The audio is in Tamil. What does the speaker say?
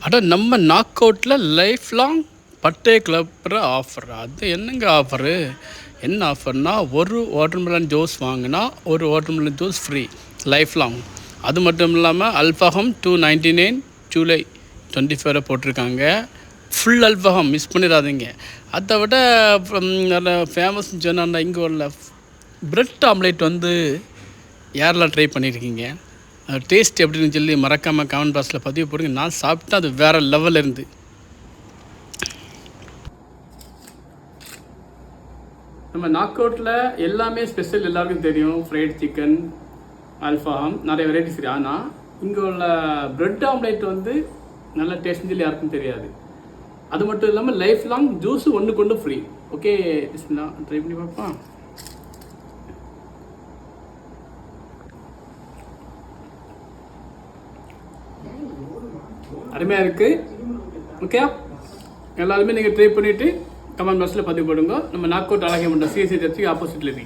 அட நம்ம நாக் அவுட்டில் லைஃப் லாங் பட்டே கிளப்புற ஆஃபர். அது என்னங்க ஆஃபரு? என்ன ஆஃபர்னா, ஒரு வாட்டர்மெலன் ஜூஸ் வாங்கினா ஒரு watermelon juice free life long. அது மட்டும் இல்லாமல் அல்ஃபஹம் 299 ஜூலை 25 போட்டிருக்காங்க. ஃபுல் அல்ஃபஹம் மிஸ் பண்ணிடாதீங்க. அதை விட நல்ல ஃபேமஸ்ன்னு சொன்னால் இங்கே உள்ள பிரெட் ஆம்லேட் யாரெல்லாம் ட்ரை பண்ணியிருக்கீங்க, டேஸ்ட் எப்படின்னு சொல்லி மறக்காமல் கமெண்ட் பாக்ஸில் பதிவு போடுங்க. நான் சாப்பிட்டா அது வேறு லெவலில் இருந்து. நம்ம நாக் அவுட்டில் எல்லாமே ஸ்பெஷல், எல்லாருக்கும் தெரியும். ஃப்ரைட் சிக்கன், அல்ஃபாம், நிறைய வெரைட்டிஸ் இருக்குது. ஆனால் இங்கே உள்ள பிரெட் ஆம்லேட் நல்ல டேஸ்ட்னு சொல்லி யாருக்கும் தெரியாது. அது மட்டும் இல்லாமல் லைஃப் லாங் ஜூஸு ஒன்று ஃப்ரீ. ஓகே, ட்ரை பண்ணி பார்ப்போம். அருமையாக இருக்குது. ஓகே, எல்லாருமே நீங்கள் ட்ரை பண்ணிவிட்டு கமெண்ட் பாக்ஸில் பதிவு போடுங்க. நம்ம நாக் அவுட் அழகே மண்டபம் சிஎஸ்சி சர்ச்சுக்கு ஆப்போசிட்டில் இருக்கு.